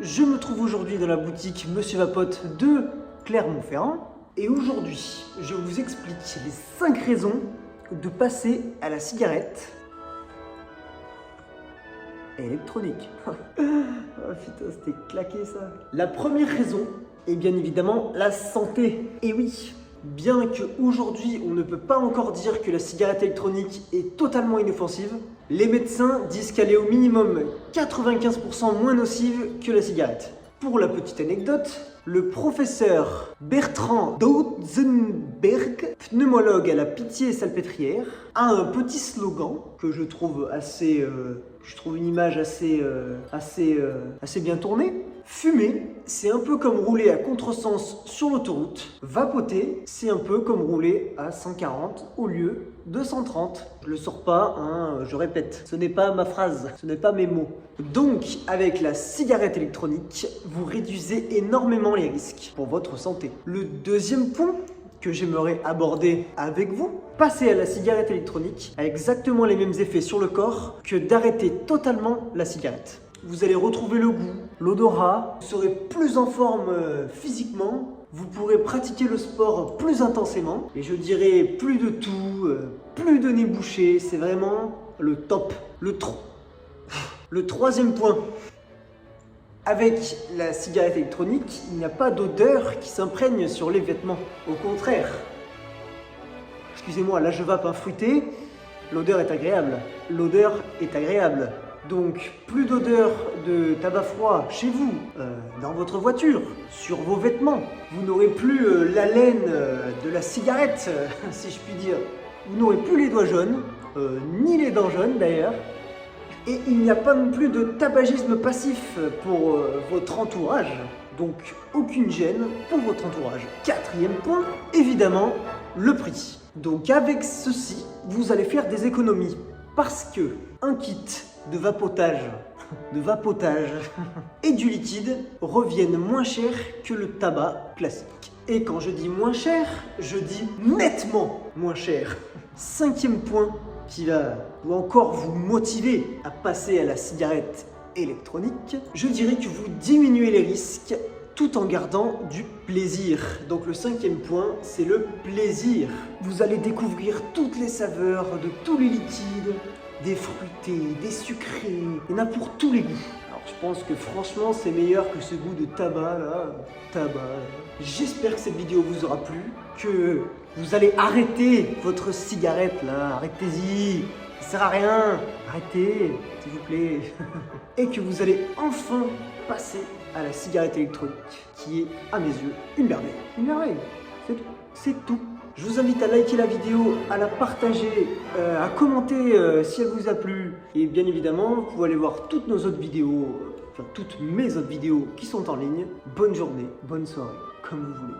Je me trouve aujourd'hui dans la boutique Monsieur Vapote de Clermont-Ferrand et aujourd'hui, je vous explique les 5 raisons de passer à la cigarette électronique. Oh putain, c'était claqué ça. La première raison est bien évidemment la santé. Et oui, bien qu'aujourd'hui on ne peut pas encore dire que la cigarette électronique est totalement inoffensive, les médecins disent qu'elle est au minimum 95% moins nocive que la cigarette. Pour la petite anecdote, le professeur Bertrand Dauzenberg, pneumologue à la Pitié-Salpêtrière, a un petit slogan que je trouve une image assez bien tournée. Fumer, c'est un peu comme rouler à contresens sur l'autoroute. Vapoter, c'est un peu comme rouler à 140 au lieu de 130. Je le sors pas, hein, je répète, ce n'est pas ma phrase, ce n'est pas mes mots. Donc, avec la cigarette électronique, vous réduisez énormément les risques pour votre santé. Le deuxième point que j'aimerais aborder avec vous, passer à la cigarette électronique a exactement les mêmes effets sur le corps que d'arrêter totalement la cigarette. Vous allez retrouver le goût, l'odorat, vous serez plus en forme physiquement, vous pourrez pratiquer le sport plus intensément et je dirais plus de tout, plus de nez bouché, c'est vraiment le top, le troisième point. Avec la cigarette électronique, il n'y a pas d'odeur qui s'imprègne sur les vêtements. Au contraire, excusez-moi, là je vape un fruité, l'odeur est agréable. L'odeur est agréable. Donc, plus d'odeur de tabac froid chez vous, dans votre voiture, sur vos vêtements. Vous n'aurez plus l'haleine de la cigarette, si je puis dire. Vous n'aurez plus les doigts jaunes, ni les dents jaunes d'ailleurs. Et il n'y a pas non plus de tabagisme passif pour votre entourage. Donc, aucune gêne pour votre entourage. Quatrième point, évidemment, le prix. Donc, avec ceci, vous allez faire des économies. Parce que un kit de vapotage et du liquide reviennent moins cher que le tabac classique. Et quand je dis moins cher, je dis nettement moins cher. Cinquième point qui doit encore vous motiver à passer à la cigarette électronique, je dirais que vous diminuez les risques tout en gardant du plaisir. Donc le cinquième point, c'est le plaisir. Vous allez découvrir toutes les saveurs de tous les liquides, des fruités, des sucrés, il y en a pour tous les goûts. Alors je pense que franchement c'est meilleur que ce goût de tabac là, J'espère que cette vidéo vous aura plu, que vous allez arrêter votre cigarette là, arrêtez-y, ça sert à rien, arrêtez, s'il vous plaît. Et que vous allez enfin passer à la cigarette électronique, qui est à mes yeux une merveille. Une merveille, c'est tout. Je vous invite à liker la vidéo, à la partager, à commenter si elle vous a plu. Et bien évidemment, vous pouvez aller voir toutes nos autres vidéos, toutes mes autres vidéos qui sont en ligne. Bonne journée, bonne soirée, comme vous voulez.